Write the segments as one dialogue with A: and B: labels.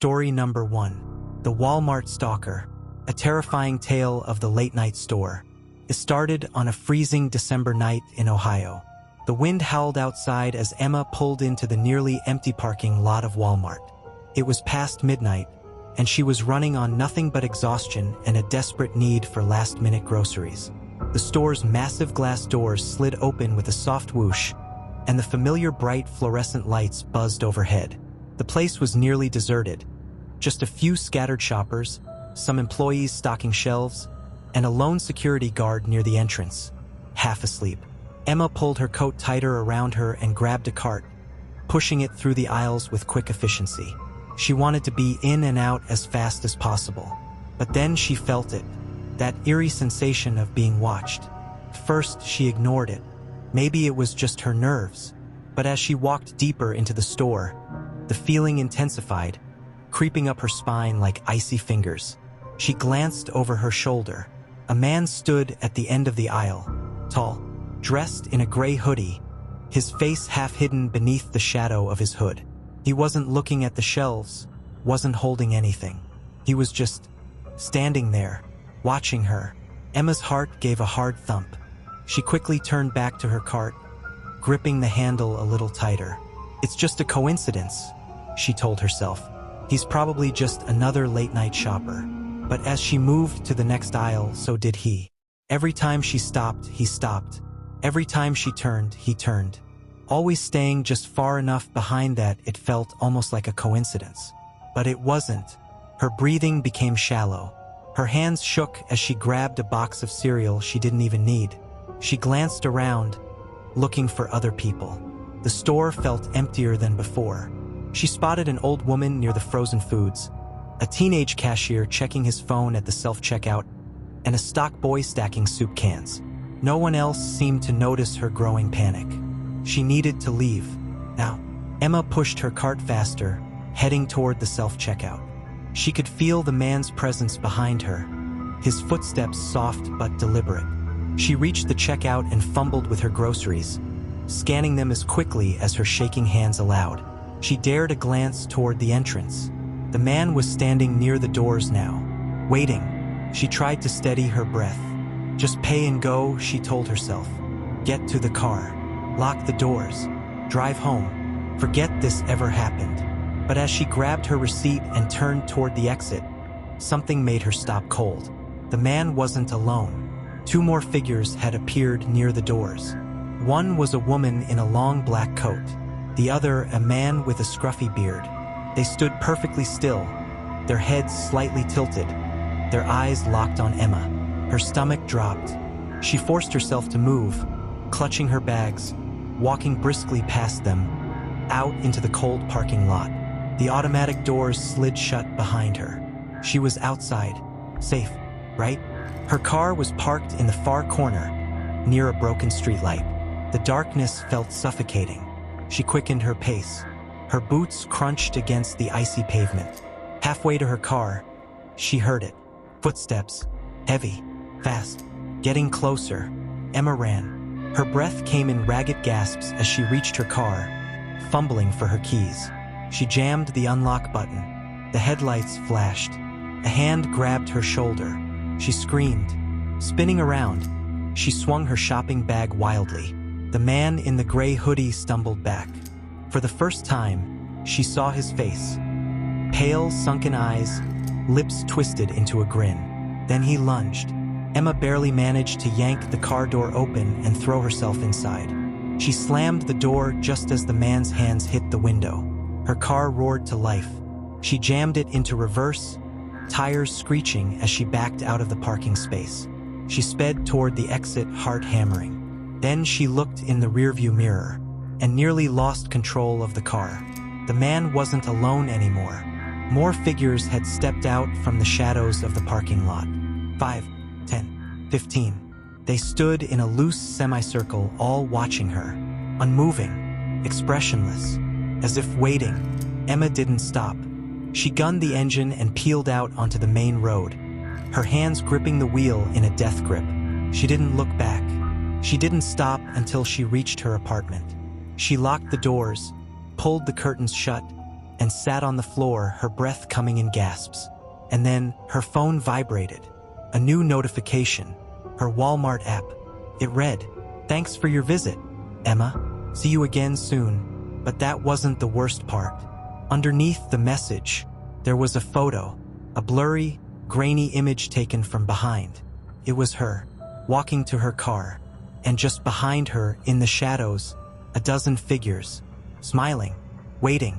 A: Story number 1. The Walmart Stalker, a terrifying tale of the late-night store. It started on a freezing December night in Ohio. The wind howled outside as Emma pulled into the nearly empty parking lot of Walmart. It was past midnight, and she was running on nothing but exhaustion and a desperate need for last-minute groceries. The store's massive glass doors slid open with a soft whoosh, and the familiar bright fluorescent lights buzzed overhead. The place was nearly deserted. Just a few scattered shoppers, some employees stocking shelves, and a lone security guard near the entrance, half asleep. Emma pulled her coat tighter around her and grabbed a cart, pushing it through the aisles with quick efficiency. She wanted to be in and out as fast as possible. But then she felt it, that eerie sensation of being watched. First, she ignored it. Maybe it was just her nerves. But as she walked deeper into the store, the feeling intensified, creeping up her spine like icy fingers. She glanced over her shoulder. A man stood at the end of the aisle, tall, dressed in a gray hoodie, his face half hidden beneath the shadow of his hood. He wasn't looking at the shelves, wasn't holding anything. He was just standing there, watching her. Emma's heart gave a hard thump. She quickly turned back to her cart, gripping the handle a little tighter. It's just a coincidence, she told herself. He's probably just another late-night shopper. But as she moved to the next aisle, so did he. Every time she stopped, he stopped. Every time she turned, he turned. Always staying just far enough behind that it felt almost like a coincidence. But it wasn't. Her breathing became shallow. Her hands shook as she grabbed a box of cereal she didn't even need. She glanced around, looking for other people. The store felt emptier than before. She spotted an old woman near the frozen foods, a teenage cashier checking his phone at the self-checkout, and a stock boy stacking soup cans. No one else seemed to notice her growing panic. She needed to leave. Now, Emma pushed her cart faster, heading toward the self-checkout. She could feel the man's presence behind her, his footsteps soft but deliberate. She reached the checkout and fumbled with her groceries, scanning them as quickly as her shaking hands allowed. She dared a glance toward the entrance. The man was standing near the doors now, waiting. She tried to steady her breath. Just pay and go, she told herself. Get to the car. Lock the doors. Drive home. Forget this ever happened. But as she grabbed her receipt and turned toward the exit, something made her stop cold. The man wasn't alone. Two more figures had appeared near the doors. One was a woman in a long black coat, the other a man with a scruffy beard. They stood perfectly still, their heads slightly tilted, their eyes locked on Emma. Her stomach dropped. She forced herself to move, clutching her bags, walking briskly past them, out into the cold parking lot. The automatic doors slid shut behind her. She was outside, safe, right? Her car was parked in the far corner, near a broken streetlight. The darkness felt suffocating. She quickened her pace. Her boots crunched against the icy pavement. Halfway to her car, she heard it. Footsteps, heavy, fast, getting closer. Emma ran. Her breath came in ragged gasps as she reached her car, fumbling for her keys. She jammed the unlock button. The headlights flashed. A hand grabbed her shoulder. She screamed. Spinning around, she swung her shopping bag wildly. The man in the gray hoodie stumbled back. For the first time, she saw his face. Pale, sunken eyes, lips twisted into a grin. Then he lunged. Emma barely managed to yank the car door open and throw herself inside. She slammed the door just as the man's hands hit the window. Her car roared to life. She jammed it into reverse, tires screeching as she backed out of the parking space. She sped toward the exit, heart hammering. Then she looked in the rearview mirror and nearly lost control of the car. The man wasn't alone anymore. More figures had stepped out from the shadows of the parking lot. 5, 10, 15. They stood in a loose semicircle, all watching her, unmoving, expressionless, as if waiting. Emma didn't stop. She gunned the engine and peeled out onto the main road, her hands gripping the wheel in a death grip. She didn't look back. She didn't stop until she reached her apartment. She locked the doors, pulled the curtains shut, and sat on the floor, her breath coming in gasps. And then her phone vibrated. A new notification. Her Walmart app. It read, "Thanks for your visit, Emma. See you again soon." But that wasn't the worst part. Underneath the message, there was a photo, a blurry, grainy image taken from behind. It was her, walking to her car, and just behind her, in the shadows, a dozen figures, smiling, waiting.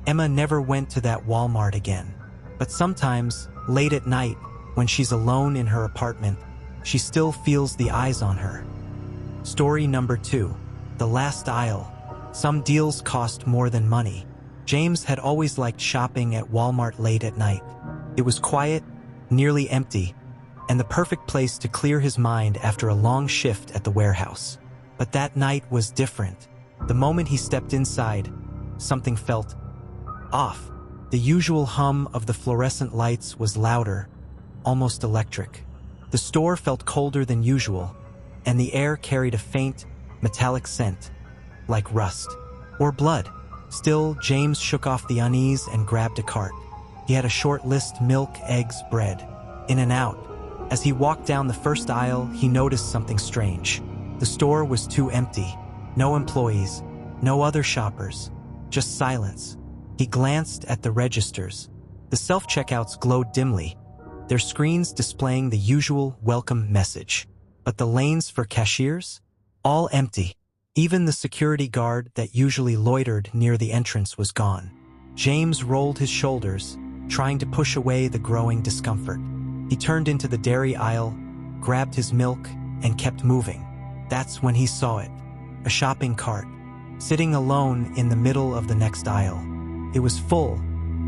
A: Emma never went to that Walmart again. But sometimes, late at night, when she's alone in her apartment, she still feels the eyes on her. Story number 2. The Last Aisle. Some deals cost more than money. James had always liked shopping at Walmart late at night. It was quiet, nearly empty, and the perfect place to clear his mind after a long shift at the warehouse. But that night was different. The moment he stepped inside, something felt off. The usual hum of the fluorescent lights was louder, almost electric. The store felt colder than usual, and the air carried a faint, metallic scent, like rust or blood. Still, James shook off the unease and grabbed a cart. He had a short list: milk, eggs, bread. In and out. As he walked down the first aisle, he noticed something strange. The store was too empty. No employees, no other shoppers, just silence. He glanced at the registers. The self-checkouts glowed dimly, their screens displaying the usual welcome message. But the lanes for cashiers? All empty. Even the security guard that usually loitered near the entrance was gone. James rolled his shoulders, trying to push away the growing discomfort. He turned into the dairy aisle, grabbed his milk, and kept moving. That's when he saw it. A shopping cart, sitting alone in the middle of the next aisle. It was full,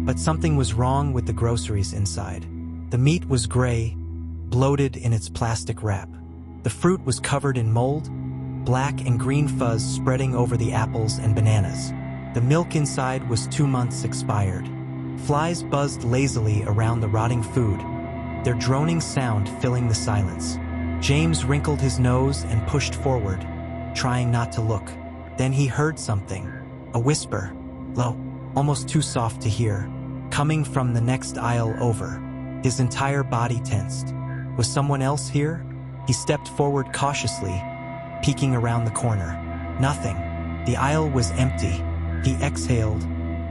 A: but something was wrong with the groceries inside. The meat was gray, bloated in its plastic wrap. The fruit was covered in mold, black and green fuzz spreading over the apples and bananas. The milk inside was 2 months expired. Flies buzzed lazily around the rotting food, their droning sound filling the silence. James wrinkled his nose and pushed forward, trying not to look. Then he heard something, a whisper, low, almost too soft to hear, coming from the next aisle over. His entire body tensed. Was someone else here? He stepped forward cautiously, peeking around the corner. Nothing. The aisle was empty. He exhaled,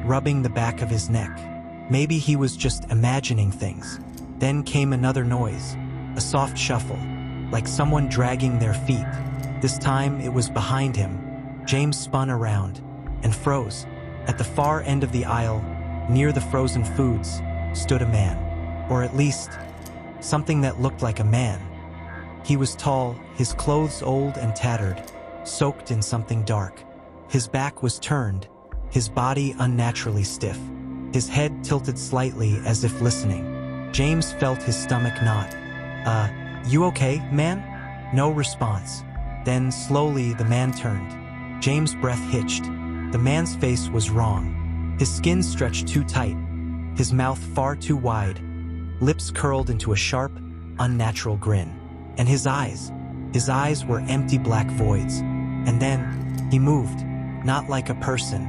A: rubbing the back of his neck. Maybe he was just imagining things. Then came another noise, a soft shuffle, like someone dragging their feet. This time it was behind him. James spun around and froze. At the far end of the aisle, near the frozen foods, stood a man. Or at least, something that looked like a man. He was tall, his clothes old and tattered, soaked in something dark. His back was turned, his body unnaturally stiff. His head tilted slightly as if listening. James felt his stomach knot. You okay, man?" No response. Then, slowly, the man turned. James' breath hitched. The man's face was wrong. His skin stretched too tight, his mouth far too wide, lips curled into a sharp, unnatural grin. And his eyes were empty black voids. And then, he moved, not like a person,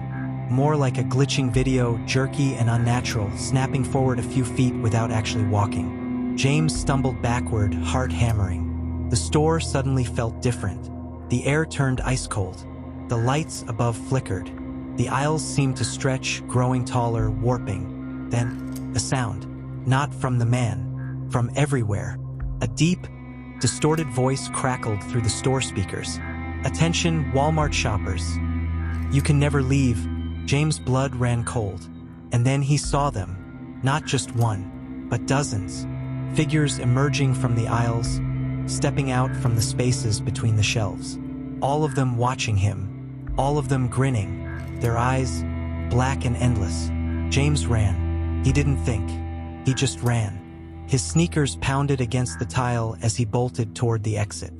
A: more like a glitching video, jerky and unnatural, snapping forward a few feet without actually walking. James stumbled backward, heart hammering. The store suddenly felt different. The air turned ice cold. The lights above flickered. The aisles seemed to stretch, growing taller, warping. Then, a sound. Not from the man. From everywhere. A deep, distorted voice crackled through the store speakers. "Attention, Walmart shoppers. You can never leave." James' blood ran cold. And then he saw them. Not just one, but dozens. Figures emerging from the aisles, stepping out from the spaces between the shelves. All of them watching him. All of them grinning. Their eyes, black and endless. James ran. He didn't think. He just ran. His sneakers pounded against the tile as he bolted toward the exit.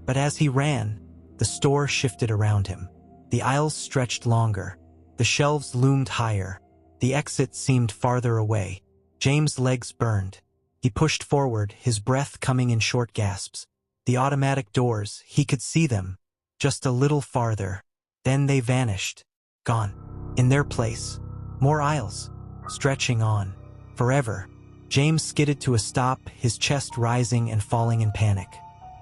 A: But as he ran, the store shifted around him. The aisles stretched longer. The shelves loomed higher. The exit seemed farther away. James' legs burned. He pushed forward, his breath coming in short gasps. The automatic doors, he could see them. Just a little farther. Then they vanished. Gone. In their place, More aisles, stretching on. Forever. James skidded to a stop, his chest rising and falling in panic.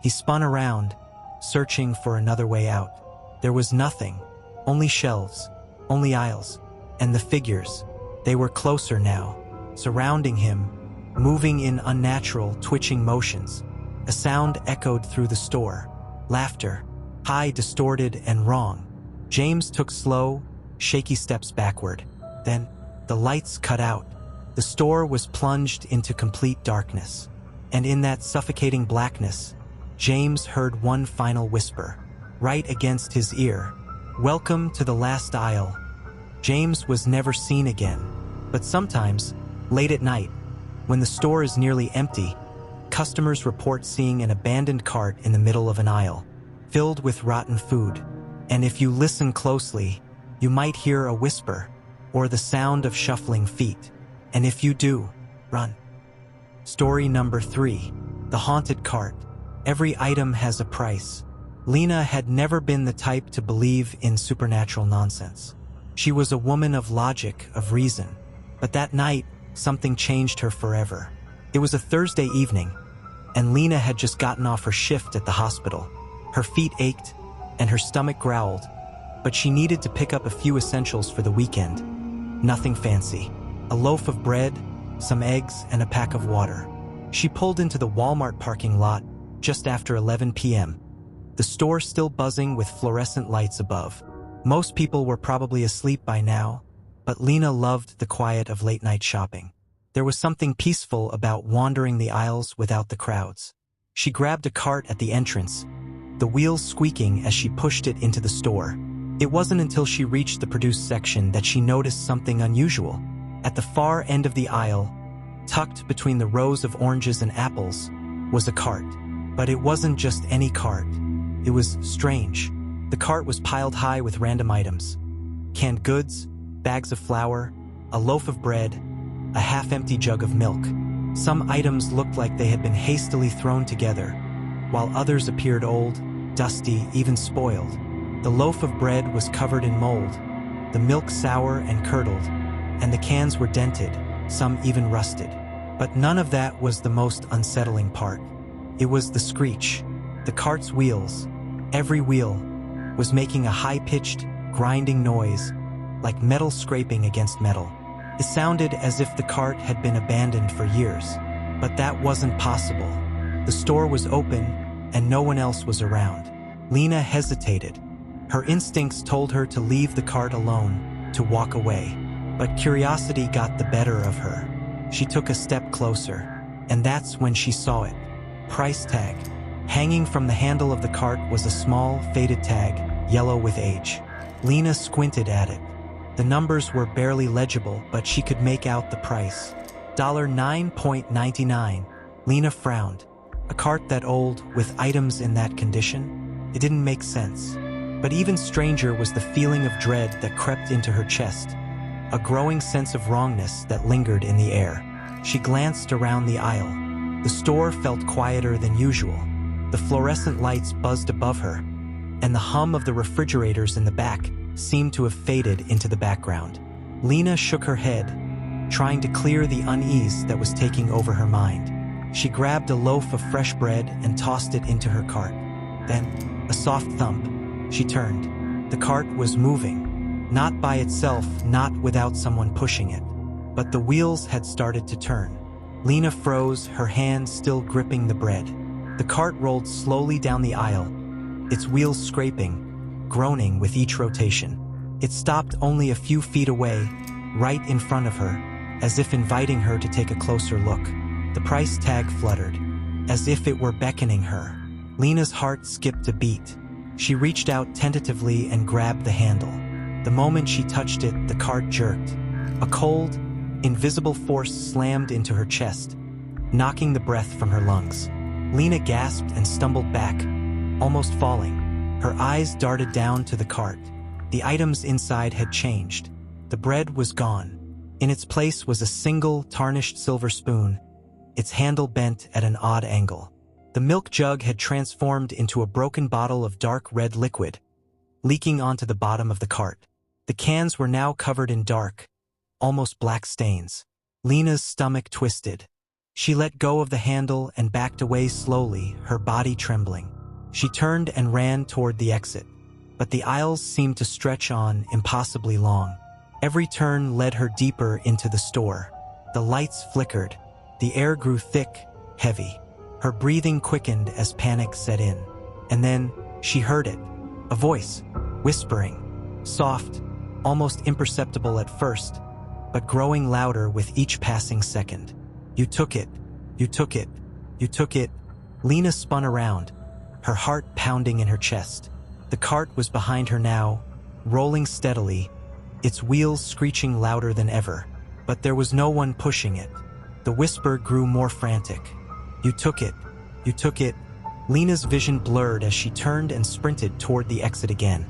A: He spun around, searching for another way out. There was nothing. Only shelves. Only aisles. And the figures. They were closer now, surrounding him, moving in unnatural, twitching motions. A sound echoed through the store. Laughter. High, distorted, and wrong. James took slow, shaky steps backward. Then, the lights cut out. The store was plunged into complete darkness. And in that suffocating blackness, James heard one final whisper, right against his ear. "Welcome to the last aisle." James was never seen again. But sometimes, late at night, when the store is nearly empty, customers report seeing an abandoned cart in the middle of an aisle, filled with rotten food. And if you listen closely, you might hear a whisper, or the sound of shuffling feet. And if you do, run. Story number 3. The Haunted Cart. Every item has a price. Lena had never been the type to believe in supernatural nonsense. She was a woman of logic, of reason. But that night, something changed her forever. It was a Thursday evening, and Lena had just gotten off her shift at the hospital. Her feet ached, and her stomach growled, but she needed to pick up a few essentials for the weekend. Nothing fancy. A loaf of bread, some eggs, and a pack of water. She pulled into the Walmart parking lot just after 11 p.m. The store still buzzing with fluorescent lights above. Most people were probably asleep by now, but Lena loved the quiet of late-night shopping. There was something peaceful about wandering the aisles without the crowds. She grabbed a cart at the entrance, the wheels squeaking as she pushed it into the store. It wasn't until she reached the produce section that she noticed something unusual. At the far end of the aisle, tucked between the rows of oranges and apples, was a cart. But it wasn't just any cart. It was strange. The cart was piled high with random items. Canned goods, bags of flour, a loaf of bread, a half-empty jug of milk. Some items looked like they had been hastily thrown together, while others appeared old, dusty, even spoiled. The loaf of bread was covered in mold, the milk sour and curdled, and the cans were dented, some even rusted. But none of that was the most unsettling part. It was the screech. The cart's wheels, every wheel, was making a high-pitched, grinding noise, like metal scraping against metal. It sounded as if the cart had been abandoned for years. But that wasn't possible. The store was open, and no one else was around. Lena hesitated. Her instincts told her to leave the cart alone, to walk away. But curiosity got the better of her. She took a step closer, and that's when she saw it. Price tag. Hanging from the handle of the cart was a small, faded tag, yellow with age. Lena squinted at it. The numbers were barely legible, but she could make out the price. $9.99. Lena frowned. A cart that old, with items in that condition? It didn't make sense. But even stranger was the feeling of dread that crept into her chest. A growing sense of wrongness that lingered in the air. She glanced around the aisle. The store felt quieter than usual. The fluorescent lights buzzed above her, and the hum of the refrigerators in the back seemed to have faded into the background. Lena shook her head, trying to clear the unease that was taking over her mind. She grabbed a loaf of fresh bread and tossed it into her cart. Then, a soft thump. She turned. The cart was moving. Not by itself, not without someone pushing it. But the wheels had started to turn. Lena froze, her hand still gripping the bread. The cart rolled slowly down the aisle, its wheels scraping, groaning with each rotation. It stopped only a few feet away, right in front of her, as if inviting her to take a closer look. The price tag fluttered, as if it were beckoning her. Lena's heart skipped a beat. She reached out tentatively and grabbed the handle. The moment she touched it, the cart jerked. A cold, invisible force slammed into her chest, knocking the breath from her lungs. Lena gasped and stumbled back, almost falling. Her eyes darted down to the cart. The items inside had changed. The bread was gone. In its place was a single, tarnished silver spoon, its handle bent at an odd angle. The milk jug had transformed into a broken bottle of dark red liquid, leaking onto the bottom of the cart. The cans were now covered in dark, almost black stains. Lena's stomach twisted. She let go of the handle and backed away slowly, her body trembling. She turned and ran toward the exit, but the aisles seemed to stretch on impossibly long. Every turn led her deeper into the store. The lights flickered. The air grew thick, heavy. Her breathing quickened as panic set in. And then she heard it. A voice, whispering, soft, almost imperceptible at first, but growing louder with each passing second. "You took it. You took it. You took it." Lena spun around, her heart pounding in her chest. The cart was behind her now, rolling steadily, its wheels screeching louder than ever. But there was no one pushing it. The whisper grew more frantic. "You took it. You took it." Lena's vision blurred as she turned and sprinted toward the exit again,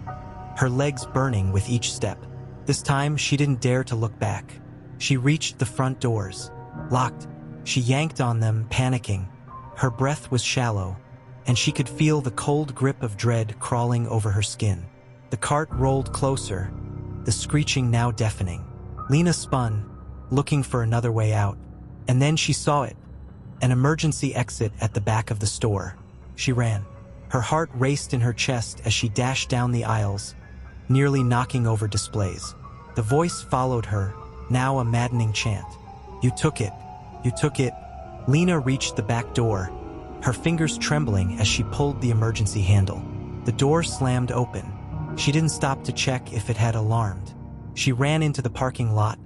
A: her legs burning with each step. This time, she didn't dare to look back. She reached the front doors. Locked. She yanked on them, panicking. Her breath was shallow, and she could feel the cold grip of dread crawling over her skin. The cart rolled closer, the screeching now deafening. Lena spun, looking for another way out, and then she saw it. An emergency exit at the back of the store. She ran. Her heart raced in her chest as she dashed down the aisles, nearly knocking over displays. The voice followed her, now a maddening chant. "You took it. You took it." Lena reached the back door, her fingers trembling as she pulled the emergency handle. The door slammed open. She didn't stop to check if it had alarmed. She ran into the parking lot,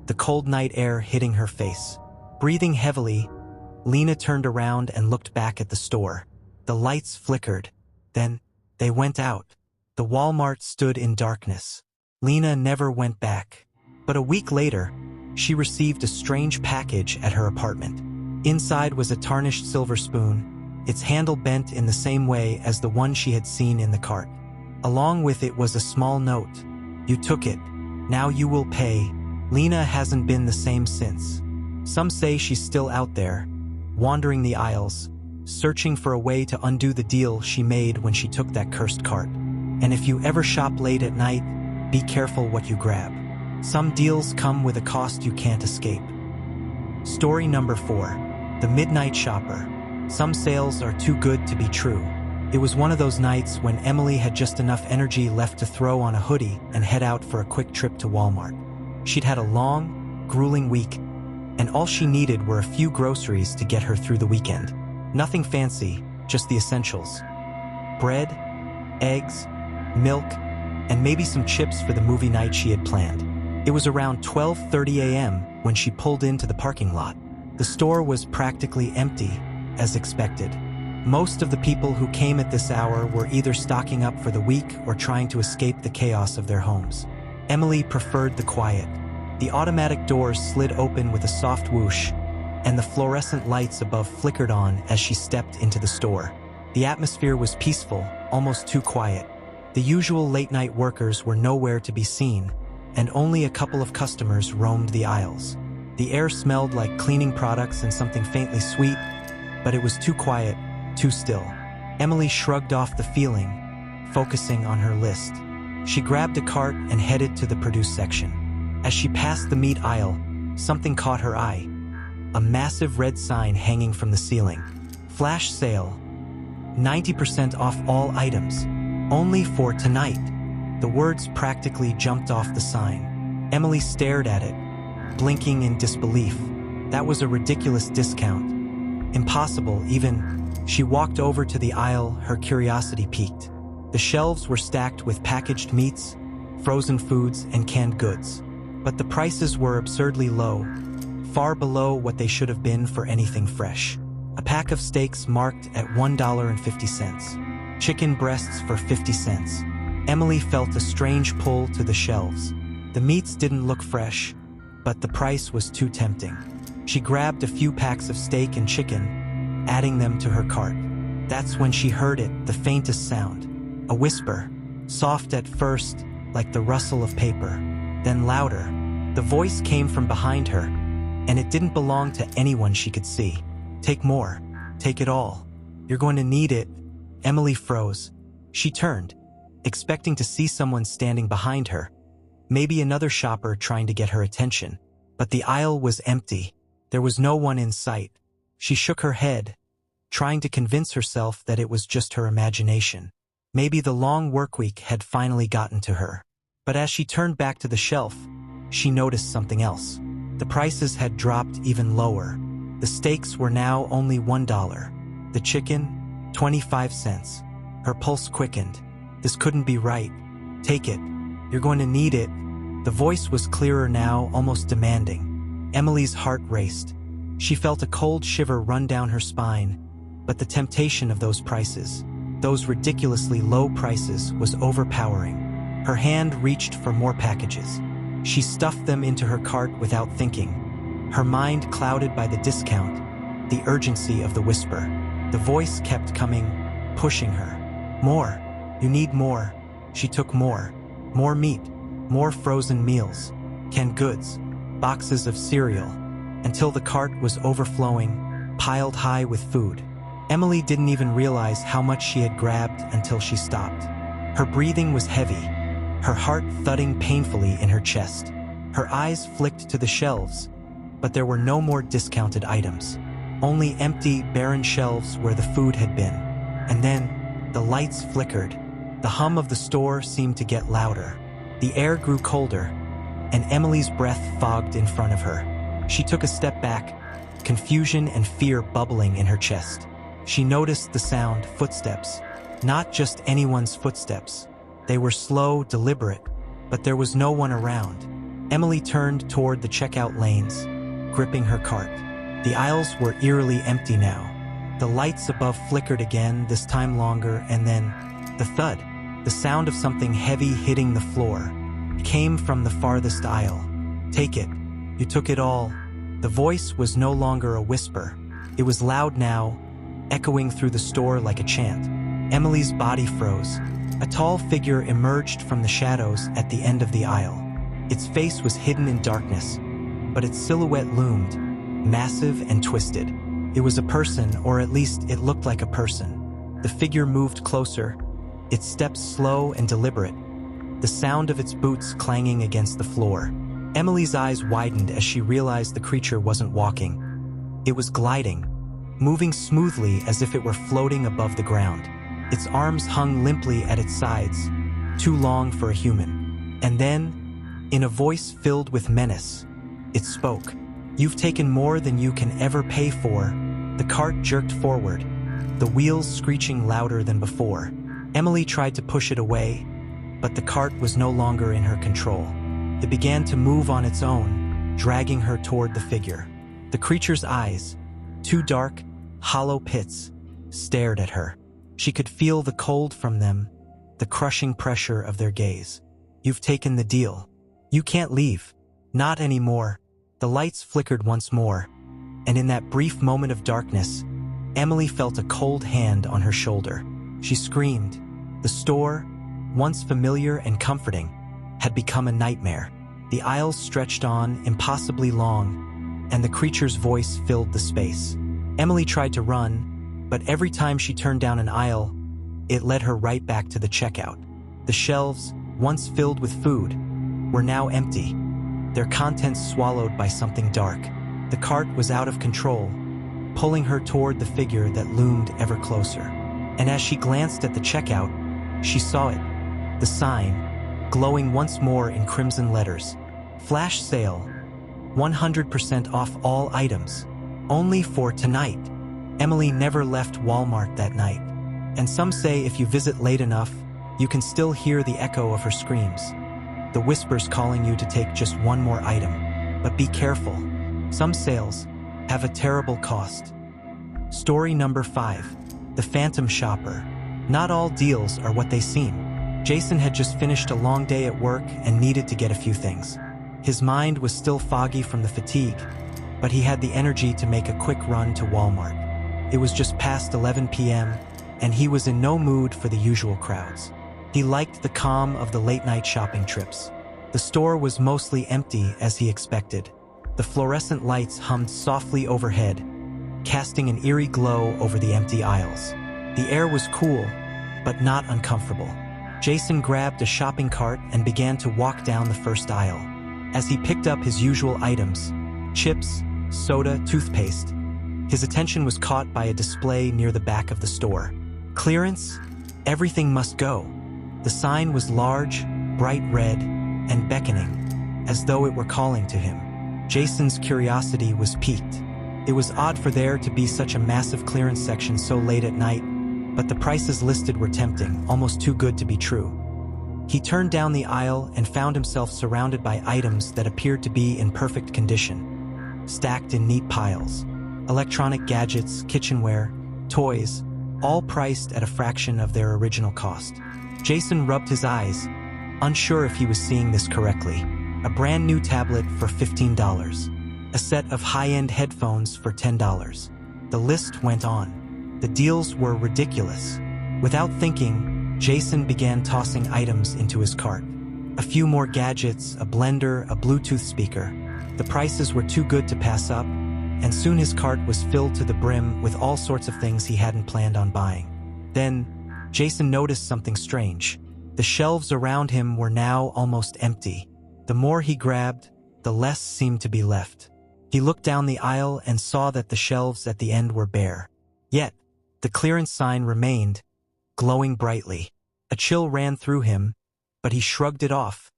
A: the cold night air hitting her face. Breathing heavily, Lena turned around and looked back at the store. The lights flickered. Then, they went out. The Walmart stood in darkness. Lena never went back. But a week later, she received a strange package at her apartment. Inside was a tarnished silver spoon, its handle bent in the same way as the one she had seen in the cart. Along with it was a small note. "You took it. Now you will pay." Lena hasn't been the same since. Some say she's still out there, wandering the aisles, searching for a way to undo the deal she made when she took that cursed cart. And if you ever shop late at night, be careful what you grab. Some deals come with a cost you can't escape. Story number 4. The Midnight Shopper. Some sales are too good to be true. It was one of those nights when Emily had just enough energy left to throw on a hoodie and head out for a quick trip to Walmart. She'd had a long, grueling week, and all she needed were a few groceries to get her through the weekend. Nothing fancy, just the essentials. Bread, eggs, milk, and maybe some chips for the movie night she had planned. It was around 12:30 a.m. when she pulled into the parking lot. The store was practically empty, as expected. Most of the people who came at this hour were either stocking up for the week or trying to escape the chaos of their homes. Emily preferred the quiet. The automatic doors slid open with a soft whoosh, and the fluorescent lights above flickered on as she stepped into the store. The atmosphere was peaceful, almost too quiet. The usual late-night workers were nowhere to be seen, and only a couple of customers roamed the aisles. The air smelled like cleaning products and something faintly sweet, but it was too quiet, too still. Emily shrugged off the feeling, focusing on her list. She grabbed a cart and headed to the produce section. As she passed the meat aisle, something caught her eye. A massive red sign hanging from the ceiling. Flash sale. 90% off all items. Only for tonight. The words practically jumped off the sign. Emily stared at it, blinking in disbelief. That was a ridiculous discount. Impossible, even. She walked over to the aisle, her curiosity piqued. The shelves were stacked with packaged meats, frozen foods, and canned goods. But the prices were absurdly low, far below what they should have been for anything fresh. A pack of steaks marked at $1.50. Chicken breasts for 50 cents. Emily felt a strange pull to the shelves. The meats didn't look fresh, but the price was too tempting. She grabbed a few packs of steak and chicken, adding them to her cart. That's when she heard it, the faintest sound. A whisper, soft at first, like the rustle of paper, then louder. The voice came from behind her, and it didn't belong to anyone she could see. "Take more. Take it all. You're going to need it." Emily froze. She turned, expecting to see someone standing behind her, maybe another shopper trying to get her attention. But the aisle was empty. There was no one in sight. She shook her head, trying to convince herself that it was just her imagination. Maybe the long workweek had finally gotten to her. But as she turned back to the shelf, she noticed something else. The prices had dropped even lower. The steaks were now only $1. The chicken, 25 cents. Her pulse quickened. This couldn't be right. Take it. You're going to need it. The voice was clearer now, almost demanding. Emily's heart raced. She felt a cold shiver run down her spine, but the temptation of those prices, those ridiculously low prices, was overpowering. Her hand reached for more packages. She stuffed them into her cart without thinking, her mind clouded by the discount, the urgency of the whisper. The voice kept coming, pushing her. More. You need more. She took more. More meat. More frozen meals. Canned goods. Boxes of cereal. Until the cart was overflowing, piled high with food. Emily didn't even realize how much she had grabbed until she stopped. Her breathing was heavy, her heart thudding painfully in her chest. Her eyes flicked to the shelves, but there were no more discounted items. Only empty, barren shelves where the food had been. And then, the lights flickered. The hum of the store seemed to get louder. The air grew colder, and Emily's breath fogged in front of her. She took a step back, confusion and fear bubbling in her chest. She noticed the sound, footsteps. Not just anyone's footsteps. They were slow, deliberate, but there was no one around. Emily turned toward the checkout lanes, gripping her cart. The aisles were eerily empty now. The lights above flickered again, this time longer, and then the thud, the sound of something heavy hitting the floor, came from the farthest aisle. Take it. You took it all. The voice was no longer a whisper. It was loud now, echoing through the store like a chant. Emily's body froze. A tall figure emerged from the shadows at the end of the aisle. Its face was hidden in darkness, but its silhouette loomed, massive and twisted. It was a person, or at least it looked like a person. The figure moved closer, its steps slow and deliberate, the sound of its boots clanging against the floor. Emily's eyes widened as she realized the creature wasn't walking. It was gliding, moving smoothly as if it were floating above the ground. Its arms hung limply at its sides, too long for a human. And then, in a voice filled with menace, it spoke. You've taken more than you can ever pay for. The cart jerked forward, the wheels screeching louder than before. Emily tried to push it away, but the cart was no longer in her control. It began to move on its own, dragging her toward the figure. The creature's eyes, two dark, hollow pits, stared at her. She could feel the cold from them, the crushing pressure of their gaze. You've taken the deal. You can't leave. Not anymore. The lights flickered once more, and in that brief moment of darkness, Emily felt a cold hand on her shoulder. She screamed. The store, once familiar and comforting, had become a nightmare. The aisles stretched on, impossibly long, and the creature's voice filled the space. Emily tried to run, but every time she turned down an aisle, it led her right back to the checkout. The shelves, once filled with food, were now empty, their contents swallowed by something dark. The cart was out of control, pulling her toward the figure that loomed ever closer. And as she glanced at the checkout, she saw it. The sign, glowing once more in crimson letters. Flash sale. 100% off all items. Only for tonight. Emily never left Walmart that night. And some say if you visit late enough, you can still hear the echo of her screams. The whispers calling you to take just one more item. But be careful. Some sales have a terrible cost. Story number 5. The Phantom Shopper. Not all deals are what they seem. Jason had just finished a long day at work and needed to get a few things. His mind was still foggy from the fatigue, but he had the energy to make a quick run to Walmart. It was just past 11 p.m., and he was in no mood for the usual crowds. He liked the calm of the late-night shopping trips. The store was mostly empty as he expected. The fluorescent lights hummed softly overhead, casting an eerie glow over the empty aisles. The air was cool, but not uncomfortable. Jason grabbed a shopping cart and began to walk down the first aisle. As he picked up his usual items, chips, soda, toothpaste, his attention was caught by a display near the back of the store. Clearance? Everything must go. The sign was large, bright red, and beckoning, as though it were calling to him. Jason's curiosity was piqued. It was odd for there to be such a massive clearance section so late at night, but the prices listed were tempting, almost too good to be true. He turned down the aisle and found himself surrounded by items that appeared to be in perfect condition, stacked in neat piles. Electronic gadgets, kitchenware, toys, all priced at a fraction of their original cost. Jason rubbed his eyes, unsure if he was seeing this correctly. A brand new tablet for $15. A set of high-end headphones for $10. The list went on. The deals were ridiculous. Without thinking, Jason began tossing items into his cart. A few more gadgets, a blender, a Bluetooth speaker. The prices were too good to pass up, and soon his cart was filled to the brim with all sorts of things he hadn't planned on buying. Then, Jason noticed something strange. The shelves around him were now almost empty. The more he grabbed, the less seemed to be left. He looked down the aisle and saw that the shelves at the end were bare. Yet, the clearance sign remained, glowing brightly. A chill ran through him, but he shrugged it off,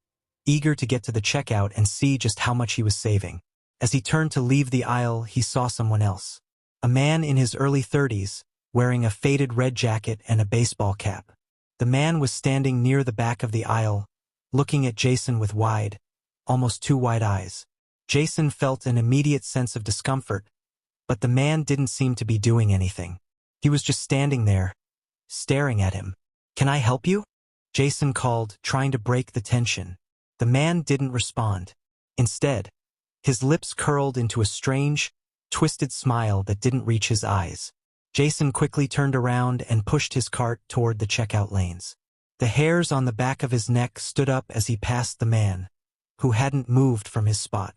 A: eager to get to the checkout and see just how much he was saving. As he turned to leave the aisle, he saw someone else. A man in his early 30s, wearing a faded red jacket and a baseball cap. The man was standing near the back of the aisle, looking at Jason with wide, almost too wide eyes. Jason felt an immediate sense of discomfort, but the man didn't seem to be doing anything. He was just standing there, staring at him. "Can I help you?" Jason called, trying to break the tension. The man didn't respond. Instead, his lips curled into a strange, twisted smile that didn't reach his eyes. Jason quickly turned around and pushed his cart toward the checkout lanes. The hairs on the back of his neck stood up as he passed the man, who hadn't moved from his spot.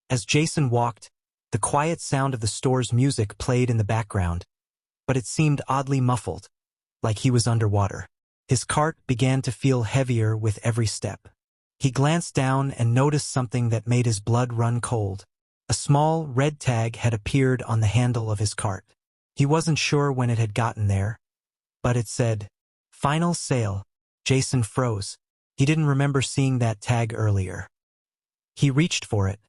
A: As Jason walked, the quiet sound of the store's music played in the background, but it seemed oddly muffled, like he was underwater. His cart began to feel heavier with every step. He glanced down and noticed something that made his blood run cold. A small, red tag had appeared on the handle of his cart. He wasn't sure when it had gotten there, but it said, "Final Sale." Jason froze. He didn't remember seeing that tag earlier. He reached for it,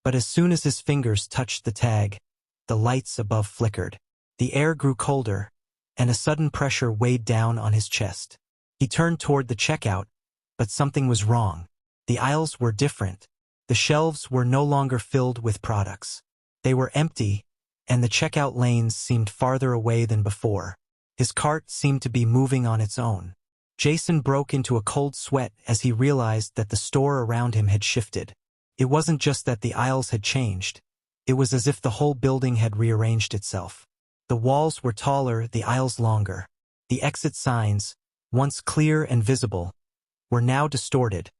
A: but as soon as his fingers touched the tag, the lights above flickered. The air grew colder, and a sudden pressure weighed down on his chest. He turned toward the checkout, but something was wrong. The aisles were different. The shelves were no longer filled with products. They were empty, and the checkout lanes seemed farther away than before. His cart seemed to be moving on its own. Jason broke into a cold sweat as he realized that the store around him had shifted. It wasn't just that the aisles had changed. It was as if the whole building had rearranged itself. The walls were taller, the aisles longer. The exit signs, once clear and visible, were now distorted,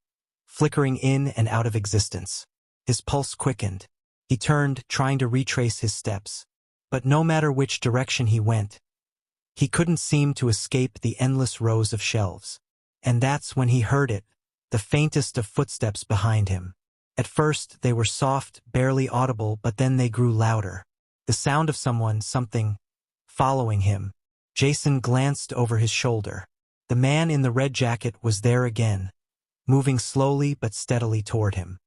A: flickering in and out of existence. His pulse quickened. He turned, trying to retrace his steps. But no matter which direction he went, he couldn't seem to escape the endless rows of shelves. And that's when he heard it, the faintest of footsteps behind him. At first, they were soft, barely audible, but then they grew louder. The sound of something, following him. Jason glanced over his shoulder. The man in the red jacket was there again, moving slowly but steadily toward him.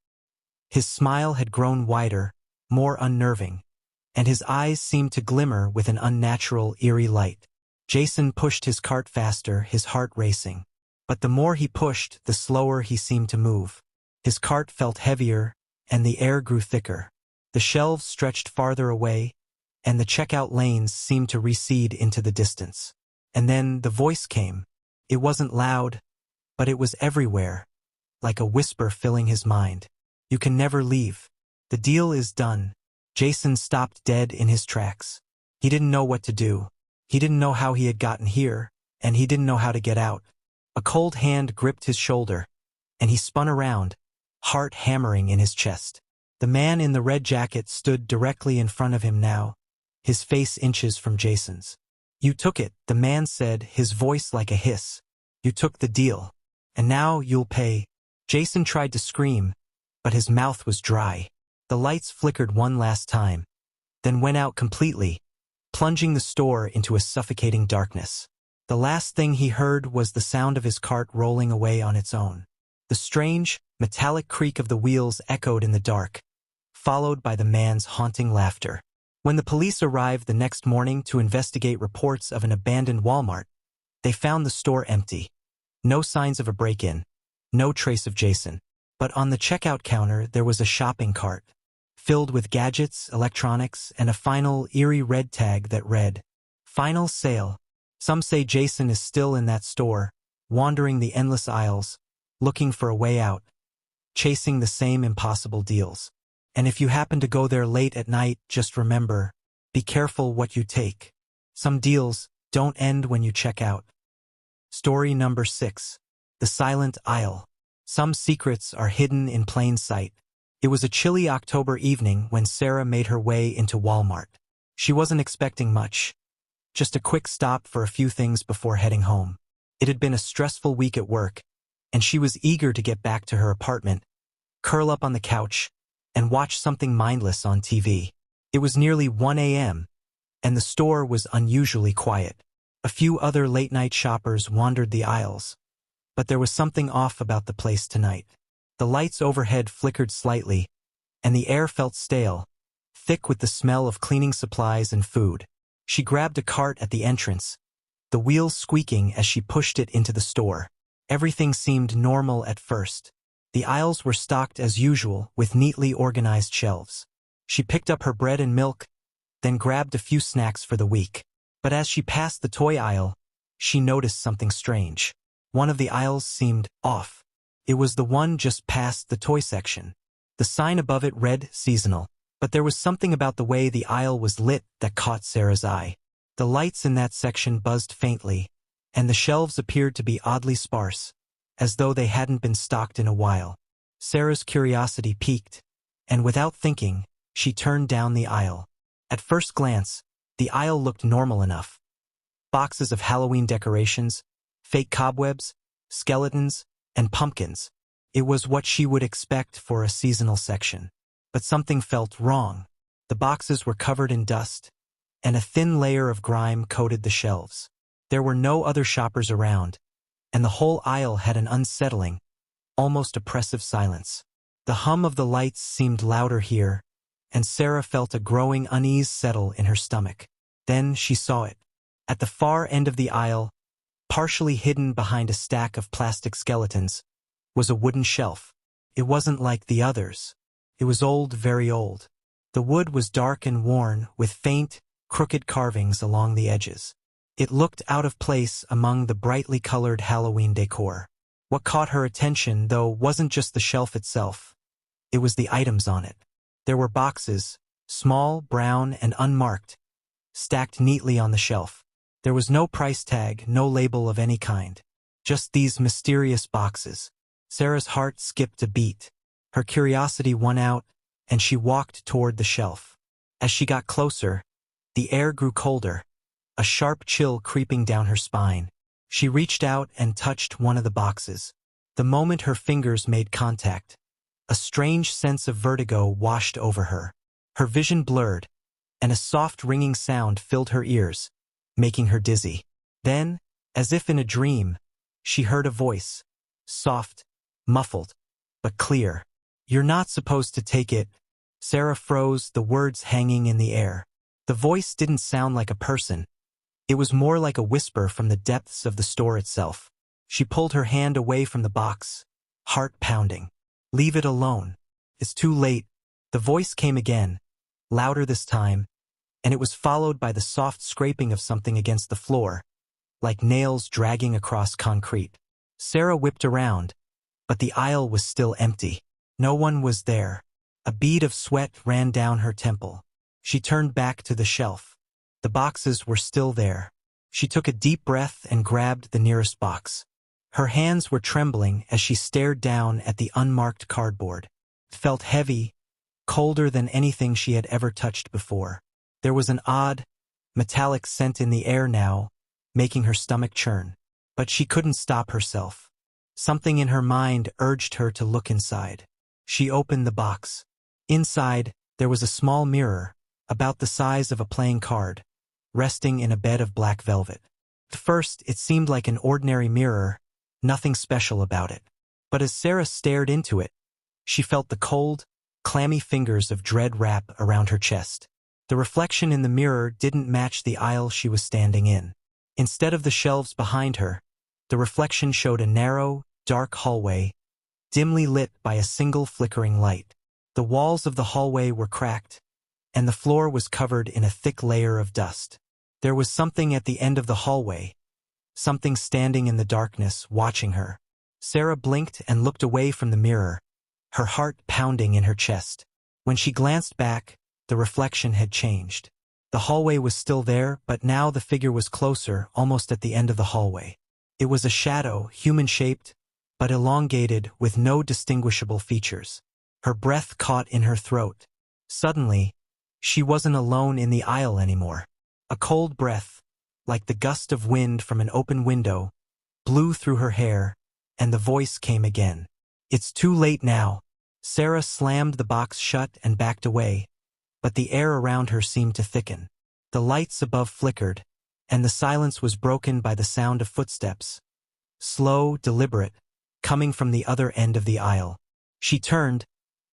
A: His smile had grown wider, more unnerving, and his eyes seemed to glimmer with an unnatural, eerie light. Jason pushed his cart faster, his heart racing. But the more he pushed, the slower he seemed to move. His cart felt heavier, and the air grew thicker. The shelves stretched farther away, and the checkout lanes seemed to recede into the distance. And then the voice came. It wasn't loud, but it was everywhere, like a whisper filling his mind. "You can never leave. The deal is done." Jason stopped dead in his tracks. He didn't know what to do. He didn't know how he had gotten here, and he didn't know how to get out. A cold hand gripped his shoulder, and he spun around, heart hammering in his chest. The man in the red jacket stood directly in front of him now, his face inches from Jason's. "You took it," the man said, his voice like a hiss. "You took the deal." And now you'll pay. Jason tried to scream, but his mouth was dry. The lights flickered one last time, then went out completely, plunging the store into a suffocating darkness. The last thing he heard was the sound of his cart rolling away on its own. The strange, metallic creak of the wheels echoed in the dark, followed by the man's haunting laughter. When the police arrived the next morning to investigate reports of an abandoned Walmart, they found the store empty. No signs of a break-in, no trace of Jason. But on the checkout counter there was a shopping cart, filled with gadgets, electronics, and a final eerie red tag that read, "Final sale." Some say Jason is still in that store, wandering the endless aisles, looking for a way out, chasing the same impossible deals. And if you happen to go there late at night, just remember, be careful what you take. Some deals don't end when you check out. Story number 6. The Silent Aisle. Some secrets are hidden in plain sight. It was a chilly October evening when Sarah made her way into Walmart. She wasn't expecting much, just a quick stop for a few things before heading home. It had been a stressful week at work, and she was eager to get back to her apartment, curl up on the couch, and watch something mindless on TV. It was nearly 1 a.m., and the store was unusually quiet. A few other late-night shoppers wandered the aisles, but there was something off about the place tonight. The lights overhead flickered slightly, and the air felt stale, thick with the smell of cleaning supplies and food. She grabbed a cart at the entrance, the wheels squeaking as she pushed it into the store. Everything seemed normal at first. The aisles were stocked as usual with neatly organized shelves. She picked up her bread and milk, then grabbed a few snacks for the week. But as she passed the toy aisle, she noticed something strange. One of the aisles seemed off. It was the one just past the toy section. The sign above it read seasonal, but there was something about the way the aisle was lit that caught Sarah's eye. The lights in that section buzzed faintly, and the shelves appeared to be oddly sparse, as though they hadn't been stocked in a while. Sarah's curiosity piqued, and without thinking, she turned down the aisle. At first glance, the aisle looked normal enough. Boxes of Halloween decorations, fake cobwebs, skeletons, and pumpkins. It was what she would expect for a seasonal section. But something felt wrong. The boxes were covered in dust, and a thin layer of grime coated the shelves. There were no other shoppers around, and the whole aisle had an unsettling, almost oppressive silence. The hum of the lights seemed louder here, and Sarah felt a growing unease settle in her stomach. Then she saw it. At the far end of the aisle, partially hidden behind a stack of plastic skeletons, was a wooden shelf. It wasn't like the others. It was old, very old. The wood was dark and worn, with faint, crooked carvings along the edges. It looked out of place among the brightly colored Halloween decor. What caught her attention, though, wasn't just the shelf itself. It was the items on it. There were boxes, small, brown, and unmarked, stacked neatly on the shelf. There was no price tag, no label of any kind. Just these mysterious boxes. Sarah's heart skipped a beat. Her curiosity won out, and she walked toward the shelf. As she got closer, the air grew colder, a sharp chill creeping down her spine. She reached out and touched one of the boxes. The moment her fingers made contact, a strange sense of vertigo washed over her. Her vision blurred, and a soft ringing sound filled her ears, making her dizzy. Then, as if in a dream, she heard a voice, soft, muffled, but clear. "You're not supposed to take it." Sarah froze, the words hanging in the air. The voice didn't sound like a person. It was more like a whisper from the depths of the store itself. She pulled her hand away from the box, heart pounding. "Leave it alone. It's too late." The voice came again, louder this time, and it was followed by the soft scraping of something against the floor, like nails dragging across concrete. Sarah whipped around, but the aisle was still empty. No one was there. A bead of sweat ran down her temple. She turned back to the shelf. The boxes were still there. She took a deep breath and grabbed the nearest box. Her hands were trembling as she stared down at the unmarked cardboard. It felt heavy, colder than anything she had ever touched before. There was an odd, metallic scent in the air now, making her stomach churn. But she couldn't stop herself. Something in her mind urged her to look inside. She opened the box. Inside, there was a small mirror, about the size of a playing card, resting in a bed of black velvet. At first, it seemed like an ordinary mirror, nothing special about it. But as Sarah stared into it, she felt the cold, clammy fingers of dread wrap around her chest. The reflection in the mirror didn't match the aisle she was standing in. Instead of the shelves behind her, the reflection showed a narrow, dark hallway, dimly lit by a single flickering light. The walls of the hallway were cracked, and the floor was covered in a thick layer of dust. There was something at the end of the hallway, something standing in the darkness, watching her. Sarah blinked and looked away from the mirror, her heart pounding in her chest. When she glanced back, the reflection had changed. The hallway was still there, but now the figure was closer, almost at the end of the hallway. It was a shadow, human-shaped, but elongated, with no distinguishable features. Her breath caught in her throat. Suddenly, she wasn't alone in the aisle anymore. A cold breath, like the gust of wind from an open window, blew through her hair, and the voice came again. "It's too late now." Sarah slammed the box shut and backed away, but the air around her seemed to thicken. The lights above flickered, and the silence was broken by the sound of footsteps. Slow, deliberate, coming from the other end of the aisle. She turned,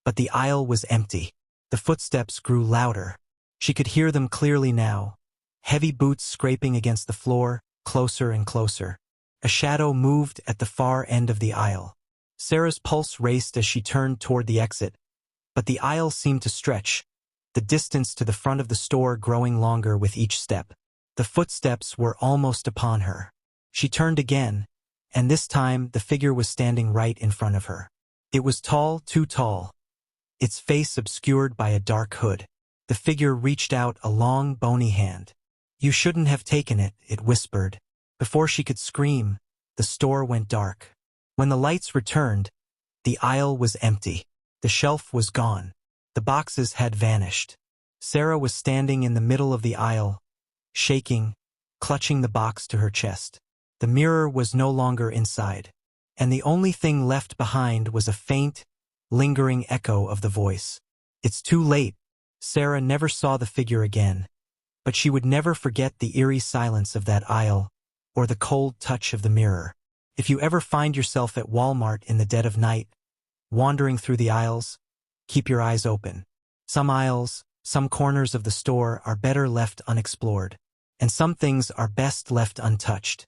A: but the aisle was empty. The footsteps grew louder. She could hear them clearly now. Heavy boots scraping against the floor, closer and closer. A shadow moved at the far end of the aisle. Sarah's pulse raced as she turned toward the exit, but the aisle seemed to stretch, the distance to the front of the store growing longer with each step. The footsteps were almost upon her. She turned again, and this time the figure was standing right in front of her. It was tall, too tall, its face obscured by a dark hood. The figure reached out a long, bony hand. "You shouldn't have taken it," it whispered. Before she could scream, the store went dark. When the lights returned, the aisle was empty. The shelf was gone. The boxes had vanished. Sarah was standing in the middle of the aisle, shaking, clutching the box to her chest. The mirror was no longer inside, and the only thing left behind was a faint, lingering echo of the voice. "It's too late." Sarah never saw the figure again, but she would never forget the eerie silence of that aisle, or the cold touch of the mirror. If you ever find yourself at Walmart in the dead of night, wandering through the aisles, keep your eyes open. Some aisles, some corners of the store are better left unexplored, and some things are best left untouched.